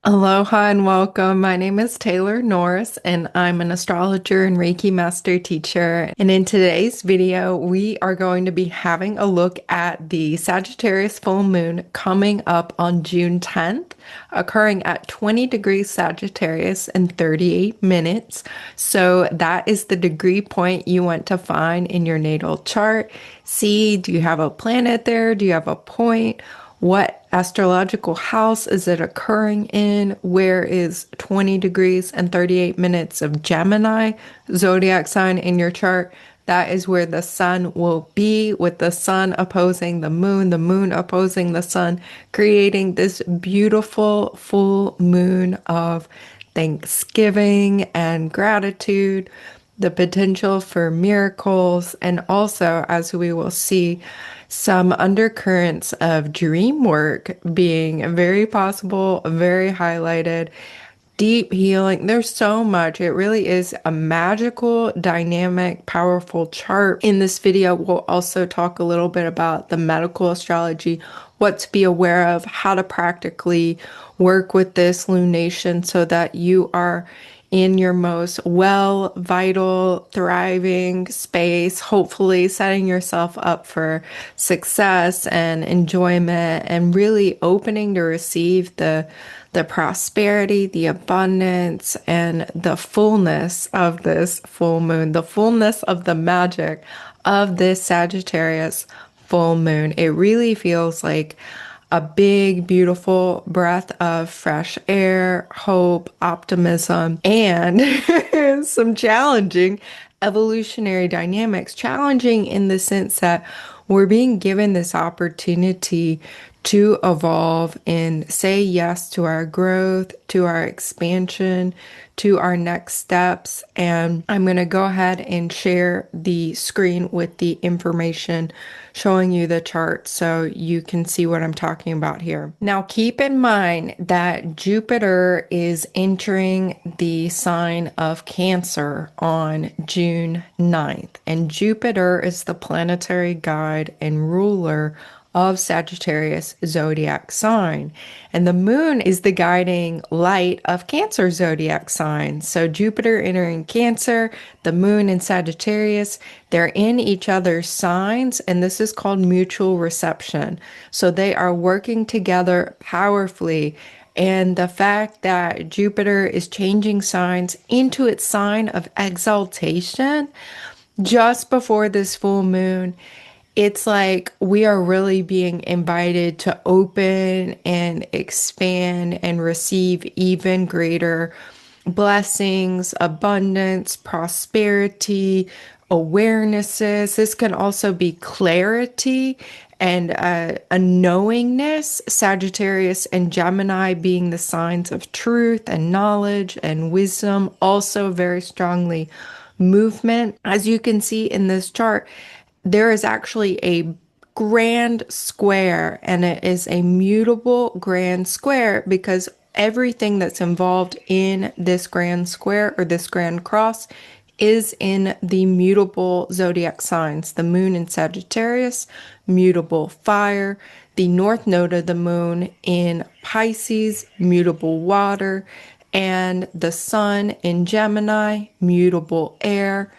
Aloha and welcome. My name is Taylor Norris, and I'm an astrologer and Reiki master teacher. And in today's video, we are going to be having a look at the Sagittarius full moon coming up on June 10th, occurring at 20 degrees Sagittarius in 38 minutes. So that is the degree point you want to find in your natal chart. See, do you have a planet there? Do you have a point? What astrological house is it occurring in? Where is 20 degrees and 38 minutes of Gemini zodiac sign in your chart? That is where the sun will be, with the sun opposing the moon opposing the sun, creating this beautiful full moon of thanksgiving and gratitude, the potential for miracles, and also, as we will see, some undercurrents of dream work being very possible, very highlighted, deep healing. There's so much. It really is a magical, dynamic, powerful chart. In this video, we'll also talk a little bit about the medical astrology, what to be aware of, how to practically work with this lunation so that you are in your most well, vital, thriving space, hopefully setting yourself up for success and enjoyment and really opening to receive the prosperity, the abundance, and the fullness of this full moon, the fullness of the magic of this Sagittarius full moon. It really feels like a big, beautiful breath of fresh air, hope, optimism, and some challenging evolutionary dynamics. Challenging in the sense that we're being given this opportunity to evolve and say yes to our growth, to our expansion, to our next steps. And I'm going to go ahead and share the screen with the information showing you the chart so you can see what I'm talking about here. Now, keep in mind that Jupiter is entering the sign of Cancer on June 9th, and Jupiter is the planetary guide and ruler of Sagittarius zodiac sign. And the moon is the guiding light of Cancer zodiac sign. So Jupiter entering Cancer, the moon in Sagittarius, they're in each other's signs, and this is called mutual reception. So they are working together powerfully. And the fact that Jupiter is changing signs into its sign of exaltation just before this full moon, it's like we are really being invited to open and expand and receive even greater blessings, abundance, prosperity, awarenesses. This can also be clarity and a knowingness. Sagittarius and Gemini being the signs of truth and knowledge and wisdom, also very strongly movement. As you can see in this chart, there is actually a grand square, and it is a mutable grand square because everything that's involved in this grand square or this grand cross is in the mutable zodiac signs. The moon in Sagittarius, mutable fire, the north node of the moon in Pisces, mutable water, and the sun in Gemini, mutable air,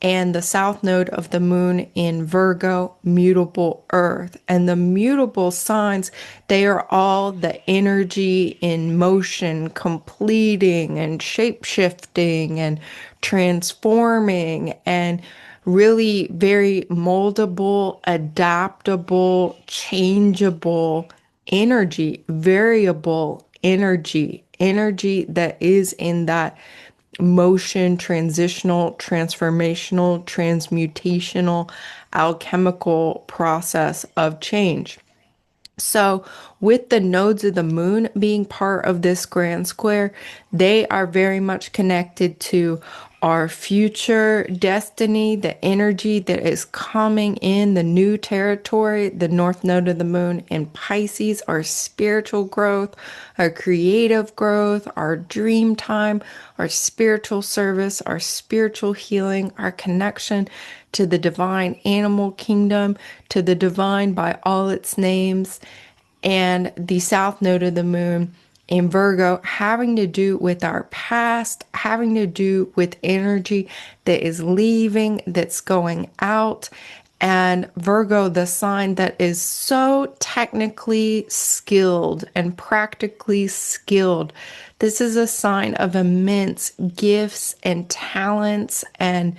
and the south node of the moon in Virgo, mutable earth. And the mutable signs, they are all the energy in motion, completing and shape-shifting and transforming, and really very moldable, adaptable, changeable energy, variable energy that is in that motion, transitional, transformational, transmutational, alchemical process of change. So, with the nodes of the moon being part of this grand square, they are very much connected to our future destiny, the energy that is coming in, the new territory, the north node of the moon in Pisces, our spiritual growth, our creative growth, our dream time, our spiritual service, our spiritual healing, our connection to the divine animal kingdom, to the divine by all its names. And the south node of the moon in Virgo, having to do with our past, having to do with energy that is leaving, that's going out. And Virgo, the sign that is so technically skilled and practically skilled. This is a sign of immense gifts and talents and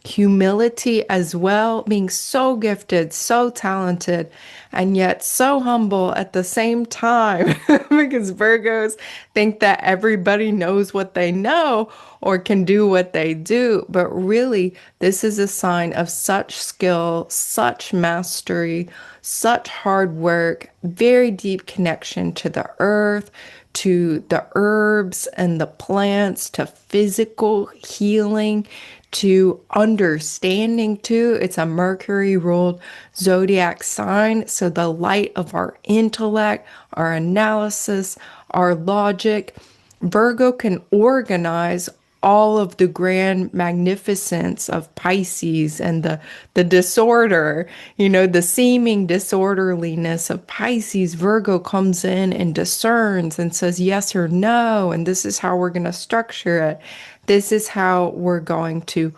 humility as well, being so gifted, so talented, and yet so humble at the same time because Virgos think that everybody knows what they know or can do what they do. But really, this is a sign of such skill, such mastery, such hard work, very deep connection to the earth, to the herbs and the plants, to physical healing, to understanding too. It's a Mercury ruled zodiac sign. So the light of our intellect, our analysis, our logic. Virgo can organize all of the grand magnificence of Pisces and the disorder, the seeming disorderliness of Pisces. Virgo comes in and discerns and says yes or no, and this is how we're going to structure it. This is how we're going to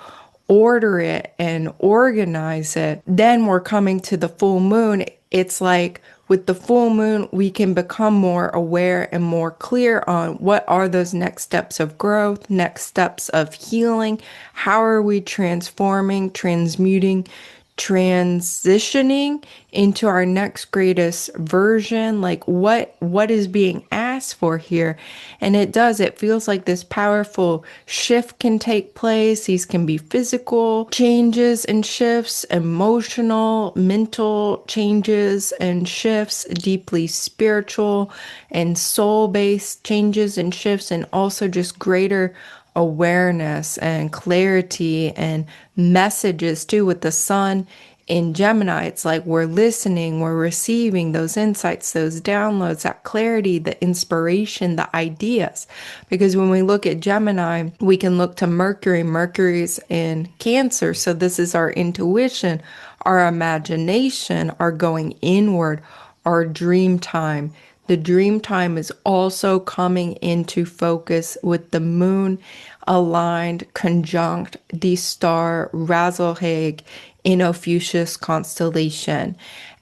order it and organize it. Then we're coming to the full moon. It's like with the full moon, we can become more aware and more clear on what are those next steps of growth, next steps of healing. How are we transforming, transmuting, transitioning into our next greatest version? Like what is being asked for here? And it feels like this powerful shift can take place. These can be physical changes and shifts, emotional, mental changes and shifts, deeply spiritual and soul-based changes and shifts, and also just greater awareness and clarity and messages too. With the sun in Gemini, it's like we're listening, we're receiving those insights, those downloads, that clarity, the inspiration, the ideas. Because when we look at Gemini, we can look to Mercury. Mercury's in Cancer. So this is our intuition, our imagination, our going inward, our dream time. The dream time is also coming into focus with the moon aligned, conjunct the star Alhague in Ophiuchus constellation.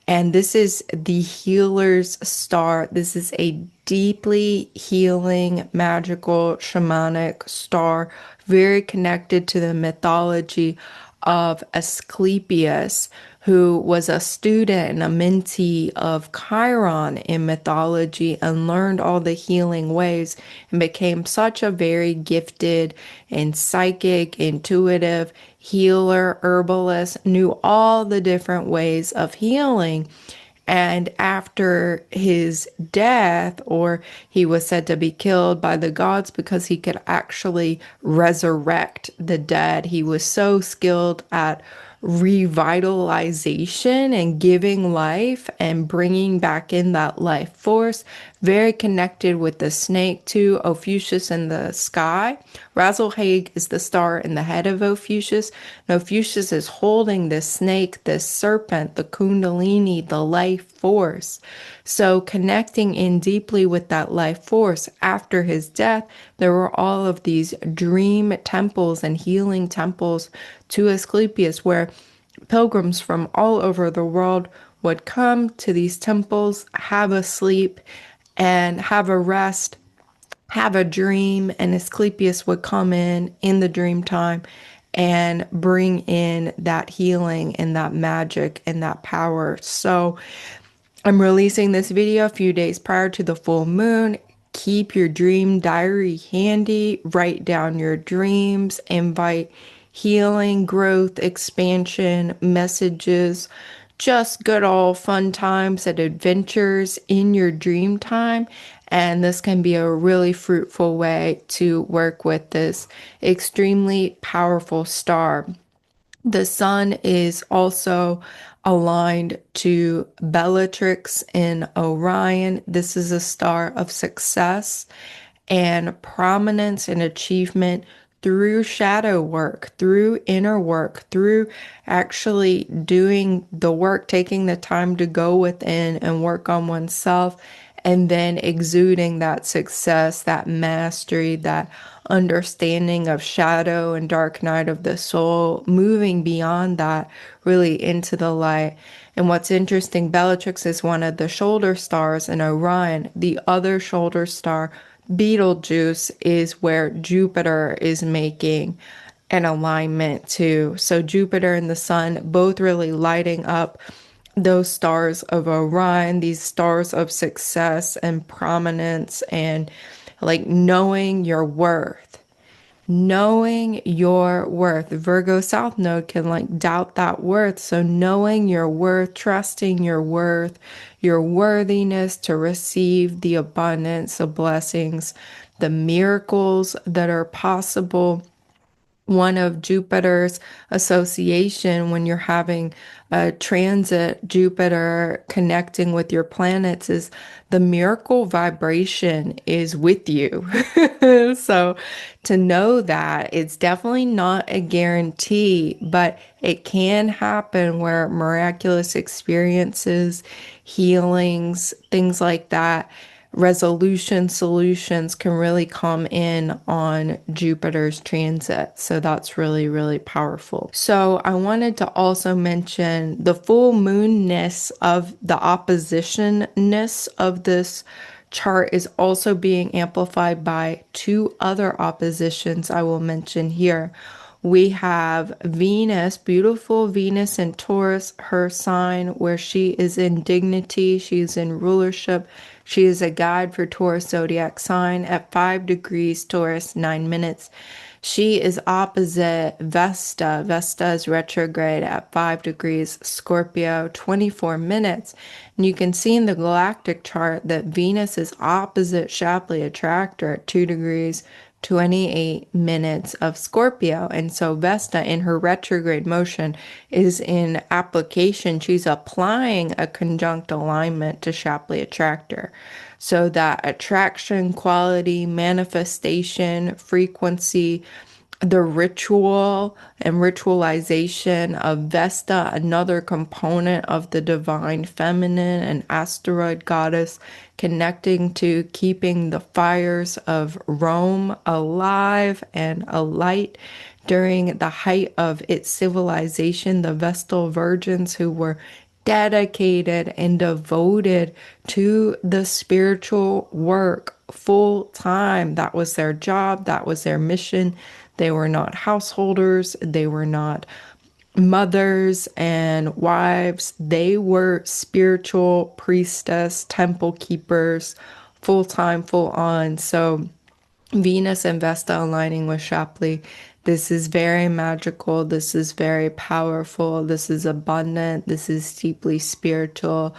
And this is the healer's star. This is a deeply healing, magical, shamanic star, very connected to the mythology of Asclepius, who was a student and a mentee of Chiron in mythology and learned all the healing ways and became such a very gifted and psychic, intuitive healer, herbalist, knew all the different ways of healing. And after his death, or he was said to be killed by the gods because he could actually resurrect the dead. He was so skilled at revitalization and giving life and bringing back in that life force. Very connected with the snake too, Ophiuchus in the sky. Alhague is the star in the head of Ophiuchus. And Ophiuchus is holding this snake, this serpent, the kundalini, the life force. So connecting in deeply with that life force. After his death, there were all of these dream temples and healing temples to Asclepius, where pilgrims from all over the world would come to these temples, have a sleep and have a rest, have a dream, and Asclepius would come in the dream time and bring in that healing and that magic and that power. So I'm releasing this video a few days prior to the full moon. Keep your dream diary handy, write down your dreams, invite healing, growth, expansion, messages, just good old fun times and adventures in your dream time. And this can be a really fruitful way to work with this extremely powerful star. The sun is also aligned to Bellatrix in Orion. This is a star of success and prominence and achievement through shadow work, through inner work, through actually doing the work, taking the time to go within and work on oneself and then exuding that success, that mastery, that understanding of shadow and dark night of the soul, moving beyond that really into the light. And what's interesting, Bellatrix is one of the shoulder stars in Orion. The other shoulder star, Betelgeuse, is where Jupiter is making an alignment to. So Jupiter and the sun both really lighting up those stars of Orion, these stars of success and prominence, and like knowing your worth. Knowing your worth. Virgo South Node can like doubt that worth. So knowing your worth, trusting your worth, your worthiness to receive the abundance of blessings, the miracles that are possible. One of Jupiter's association when you're having a transit, Jupiter connecting with your planets, is the miracle vibration is with you. So to know that it's definitely not a guarantee, but it can happen where miraculous experiences, healings, things like that, resolution solutions can really come in on Jupiter's transit. So that's really, really powerful. So I wanted to also mention the full moonness of the oppositionness of this chart is also being amplified by two other oppositions I will mention here. We have Venus, beautiful Venus in Taurus, her sign where she is in dignity, she's in rulership. She is a guide for Taurus zodiac sign at 5 degrees Taurus, 9 minutes. She is opposite Vesta. Vesta is retrograde at 5 degrees Scorpio, 24 minutes. And you can see in the galactic chart that Venus is opposite Shapley attractor at 2 degrees 28 minutes of Scorpio. And so Vesta in her retrograde motion is in application. She's applying a conjunct alignment to Shapley attractor. So that attraction, quality, manifestation, frequency, the ritual and ritualization of Vesta, another component of the divine feminine, an asteroid goddess connecting to keeping the fires of Rome alive and alight during the height of its civilization, the Vestal virgins who were dedicated and devoted to the spiritual work full time. That was their job, that was their mission. They were not householders, they were not mothers and wives. They were spiritual priestess, temple keepers, full time, full on. So Venus and Vesta aligning with Shapley. This is very magical. This is very powerful. This is abundant. This is deeply spiritual.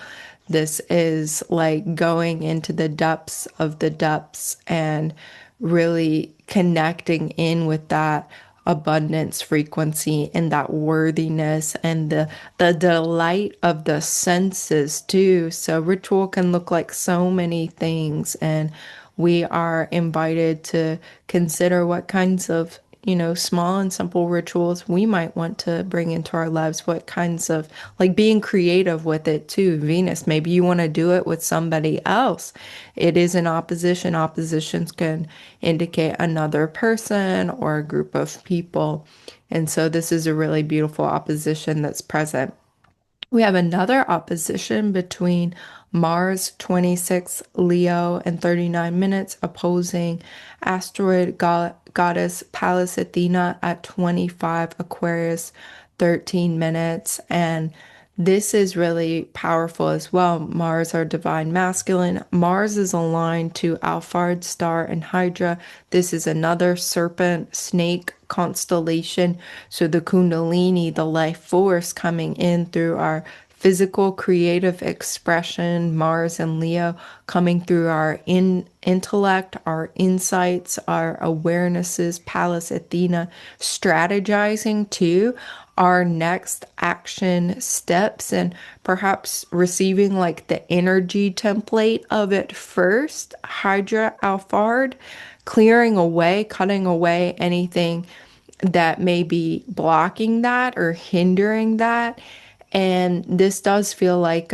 This is like going into the depths of the depths and really connecting in with that abundance frequency and that worthiness and the delight of the senses too. So ritual can look like so many things, and we are invited to consider what kinds of small and simple rituals we might want to bring into our lives, what kinds of like being creative with it too. Venus, maybe you want to do it with somebody else. It is an opposition. Oppositions can indicate another person or a group of people. And so this is a really beautiful opposition that's present. We have another opposition between Mars 26 Leo and 39 minutes opposing asteroid goddess Pallas Athena at 25 Aquarius 13 minutes. And this is really powerful as well. Mars, our divine masculine. Mars is aligned to Alphard star and Hydra. This is another serpent snake constellation. So the Kundalini, the life force coming in through our physical creative expression, Mars and Leo coming through our intellect, our insights, our awarenesses, Pallas Athena strategizing too our next action steps and perhaps receiving like the energy template of it first. Hydra Alphard, clearing away, cutting away anything that may be blocking that or hindering that. And this does feel like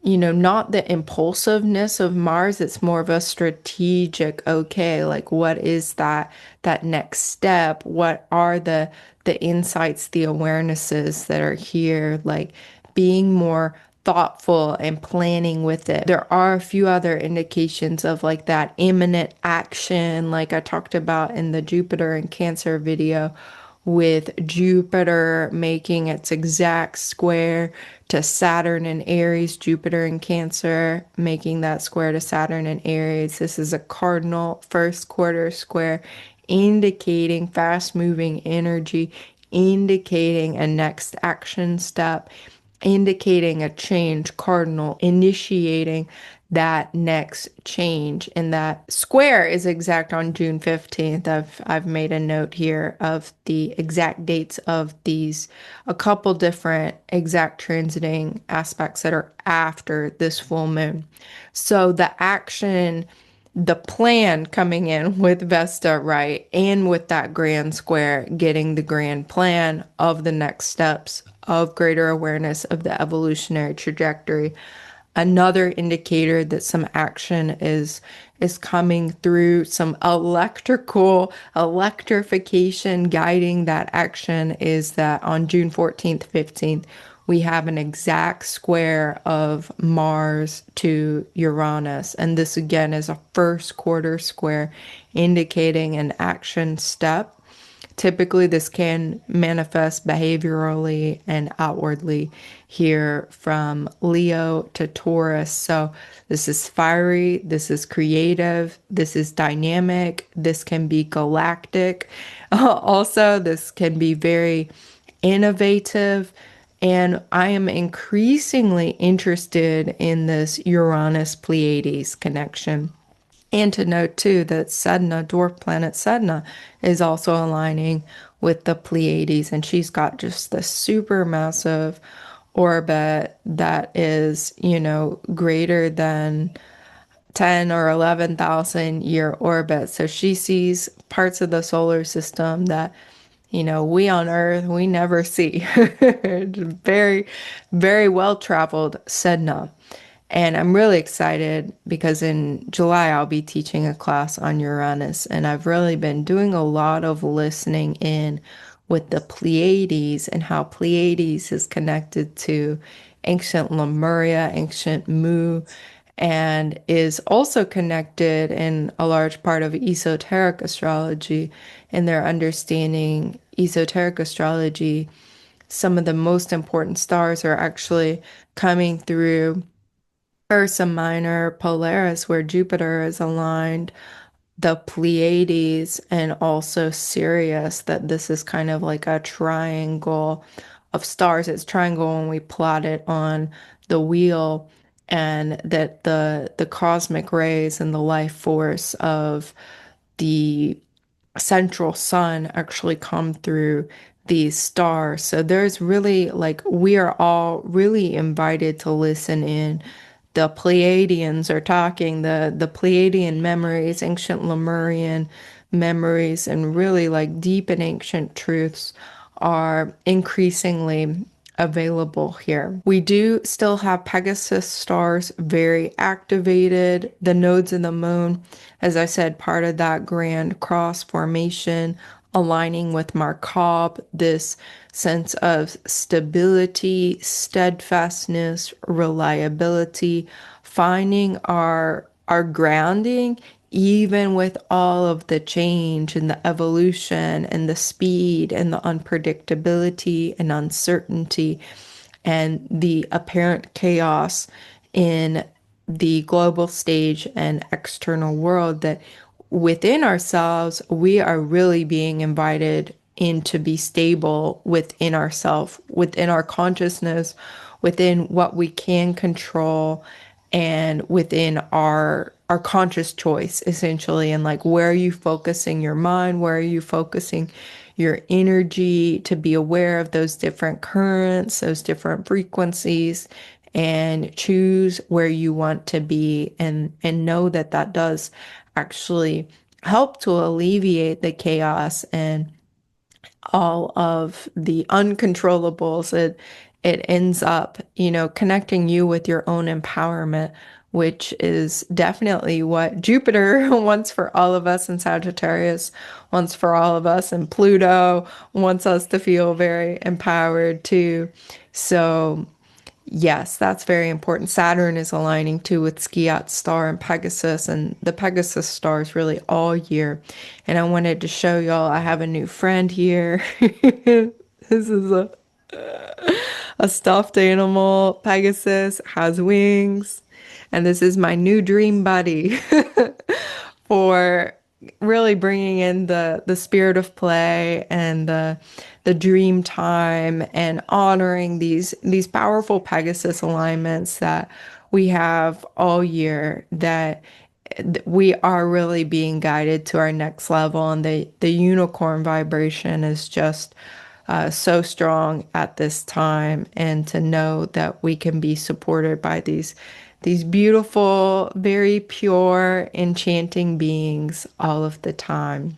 not the impulsiveness of Mars. It's more of a strategic, okay, like what is that next step? What are the insights, the awarenesses that are here, like being more thoughtful and planning with it. There are a few other indications of like that imminent action, like I talked about in the Jupiter and Cancer video, with Jupiter making its exact square to Saturn in Aries, Jupiter in Cancer making that square to Saturn in Aries. This is a cardinal first quarter square, indicating fast moving energy, indicating a next action step, indicating a change, cardinal, initiating that next change. And that square is exact on June 15th. I've made a note here of the exact dates of these, a couple different exact transiting aspects that are after this full moon. So the action, the plan coming in with Vesta, right? And with that grand square, getting the grand plan of the next steps of greater awareness of the evolutionary trajectory. Another indicator that some action is coming through, some electrification guiding that action, is that on June 14th, 15th, we have an exact square of Mars to Uranus. And this again is a first quarter square indicating an action step. Typically, this can manifest behaviorally and outwardly here from Leo to Taurus. So, this is fiery, this is creative, this is dynamic, this can be galactic. Also, this can be very innovative. And I am increasingly interested in this Uranus Pleiades connection. And to note too that Sedna, dwarf planet Sedna, is also aligning with the Pleiades, and she's got just this super massive orbit that is, greater than 10 or 11,000 year orbit. So she sees parts of the solar system that, we on Earth, we never see. Very, very well traveled Sedna. And I'm really excited because in July I'll be teaching a class on Uranus, and I've really been doing a lot of listening in with the Pleiades and how Pleiades is connected to ancient Lemuria, ancient Mu, and is also connected in a large part of esoteric astrology. In their understanding esoteric astrology, some of the most important stars are actually coming through Ursa Minor, Polaris, where Jupiter is aligned, the Pleiades, and also Sirius, that this is kind of like a triangle of stars. It's triangle when we plot it on the wheel, and that the cosmic rays and the life force of the central sun actually come through these stars. So there's really like we are all really invited to listen in. The Pleiadians are talking, the Pleiadian memories, ancient Lemurian memories, and really like deep and ancient truths are increasingly available here. We do still have Pegasus stars very activated. The nodes in the moon, as I said, part of that grand cross formation, aligning with Markov, this sense of stability, steadfastness, reliability, finding our grounding even with all of the change and the evolution and the speed and the unpredictability and uncertainty and the apparent chaos in the global stage and external world, that within ourselves, we are really being invited in to be stable within ourselves, within our consciousness, within what we can control, and within our conscious choice, essentially. And like, where are you focusing your mind? Where are you focusing your energy, to be aware of those different currents, those different frequencies, and choose where you want to be, and know that that does actually help to alleviate the chaos and all of the uncontrollables. it ends up, connecting you with your own empowerment, which is definitely what Jupiter wants for all of us, and Sagittarius wants for all of us, and Pluto wants us to feel very empowered too. So, yes, that's very important. Saturn is aligning too with Skiat star and Pegasus, and the Pegasus star is really all year. And I wanted to show y'all I have a new friend here. This is a stuffed animal. Pegasus has wings. And this is my new dream buddy for really bringing in the spirit of play and the dream time, and honoring these powerful Pegasus alignments that we have all year, that we are really being guided to our next level. And the unicorn vibration is just so strong at this time, and to know that we can be supported by these beautiful, very pure, enchanting beings all of the time.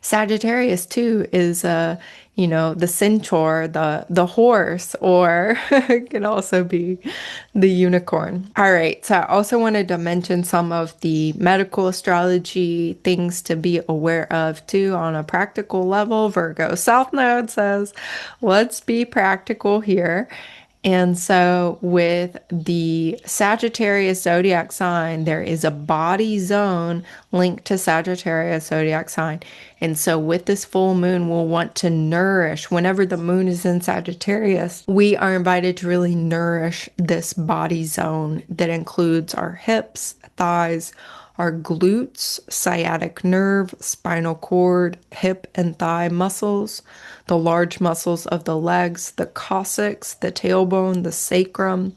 Sagittarius too is the centaur, the horse, or it can also be the unicorn. All right, so I also wanted to mention some of the medical astrology things to be aware of too on a practical level. Virgo South Node says, let's be practical here. And so, with the Sagittarius zodiac sign, there is a body zone linked to Sagittarius zodiac sign. And so, with this full moon, we'll want to nourish. Whenever the moon is in Sagittarius, we are invited to really nourish this body zone that includes our hips, thighs, our glutes, sciatic nerve, spinal cord, hip and thigh muscles, the large muscles of the legs, the coccyx, the tailbone, the sacrum.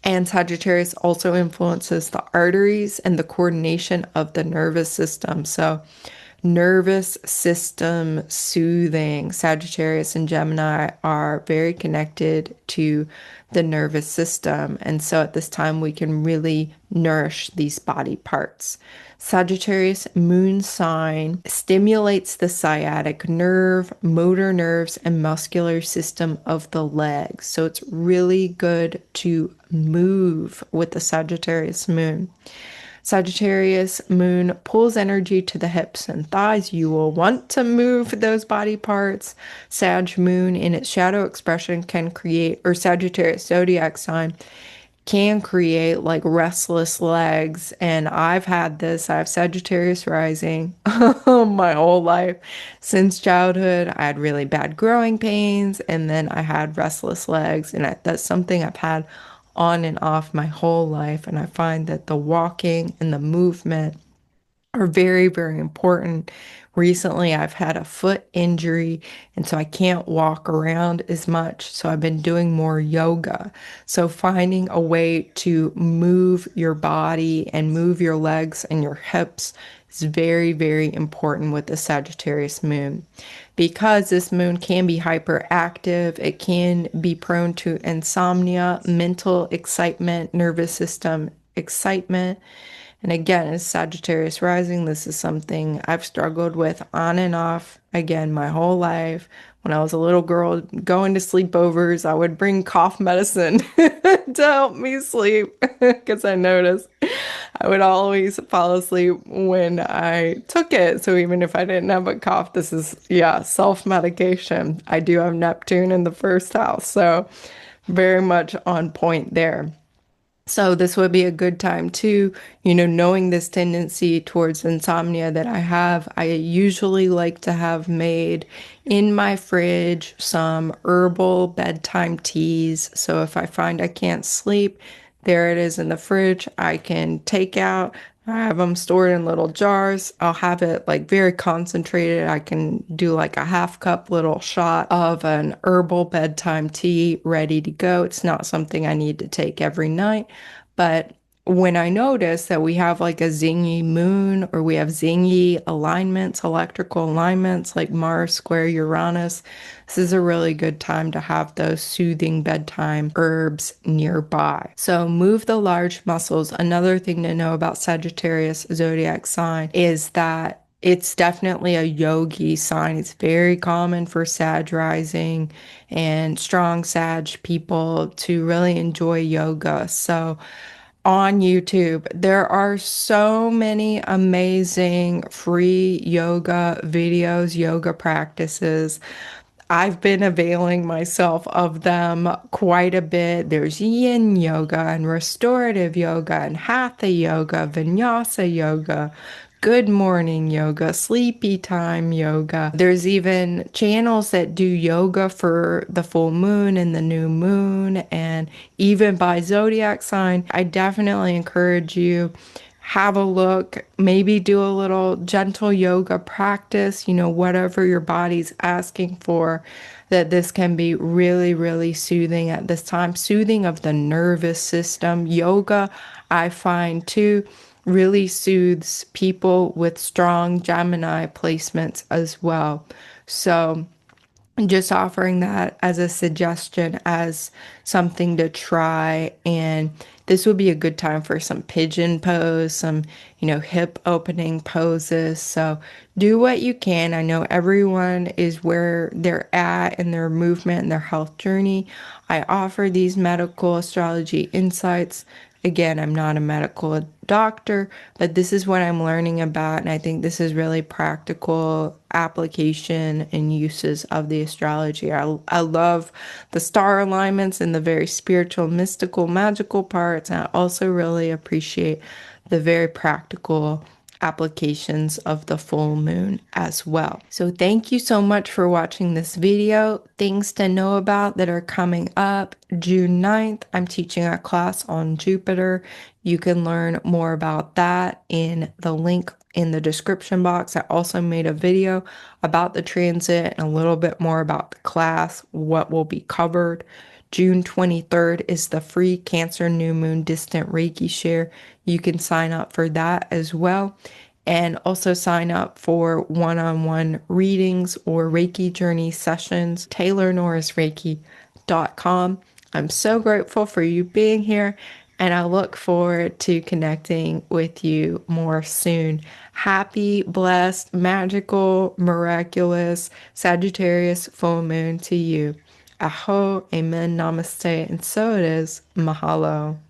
And Sagittarius also influences the arteries and the coordination of the nervous system. So, nervous system soothing. Sagittarius and Gemini are very connected to the nervous system. And so at this time, we can really nourish these body parts. Sagittarius moon sign stimulates the sciatic nerve, motor nerves, and muscular system of the legs. So it's really good to move with the Sagittarius moon. Sagittarius moon pulls energy to the hips and thighs. You will want to move those body parts. Sag moon in its shadow expression can create, or Sagittarius zodiac sign can create like restless legs. And I've had this. I have Sagittarius rising my whole life. Since childhood, I had really bad growing pains, and then I had restless legs. And that's something I've had on and off my whole life. And I find that the walking and the movement are very, very important. Recently, I've had a foot injury, and so I can't walk around as much. So I've been doing more yoga. So finding a way to move your body and move your legs and your hips is very, very important with the Sagittarius moon. Because this moon can be hyperactive, it can be prone to insomnia, mental excitement, nervous system excitement. And again, as Sagittarius rising, this is something I've struggled with on and off, again, my whole life. When I was a little girl going to sleepovers, I would bring cough medicine to help me sleep because I noticed I would always fall asleep when I took it. So even if I didn't have a cough, this is, yeah, self-medication. I do have Neptune in the first house, so very much on point there. So this would be a good time too, knowing this tendency towards insomnia that I have. I usually like to have made in my fridge some herbal bedtime teas. So if I find I can't sleep, there it is in the fridge. I can take out. I have them stored in little jars. I'll have it like very concentrated. I can do like a half cup little shot of an herbal bedtime tea ready to go. It's not something I need to take every night, but when I notice that we have like a zingy moon, or we have zingy alignments, electrical alignments like Mars square Uranus, this is a really good time to have those soothing bedtime herbs nearby. So move the large muscles. Another thing to know about Sagittarius zodiac sign is that It's definitely a yogi sign. It's very common for Sag rising and strong Sag people to really enjoy yoga. So on YouTube, there are so many amazing free yoga videos, yoga practices. I've been availing myself of them quite a bit. There's yin yoga and restorative yoga and hatha yoga, vinyasa yoga, good morning yoga, sleepy time yoga. There's even channels that do yoga for the full moon and the new moon, and even by zodiac sign. I definitely encourage you, have a look, maybe do a little gentle yoga practice, whatever your body's asking for, that this can be really, really soothing at this time, soothing of the nervous system. Yoga, I find too, really soothes people with strong Gemini placements as well. So, just offering that as a suggestion, as something to try. And this would be a good time for some pigeon pose, some, hip opening poses. So do what you can. I know everyone is where they're at in their movement and their health journey. I offer these medical astrology insights. Again, I'm not a medical doctor, but this is what I'm learning about. And I think this is really practical application and uses of the astrology. I love the star alignments and the very spiritual, mystical, magical parts. And I also really appreciate the very practical applications of the full moon as well. So thank you so much for watching this video. Things to know about that are coming up. June 9th, I'm teaching a class on Jupiter. You can learn more about that in the link in the description box. I also made a video about the transit and a little bit more about the class, what will be covered. June 23rd is the free Cancer New Moon Distant Reiki Share. You can sign up for that as well. And also sign up for one-on-one readings or Reiki Journey sessions, taylornorrisreiki.com. I'm so grateful for you being here, and I look forward to connecting with you more soon. Happy, blessed, magical, miraculous Sagittarius full moon to you. Aho, amen, namaste, and so it is. Mahalo.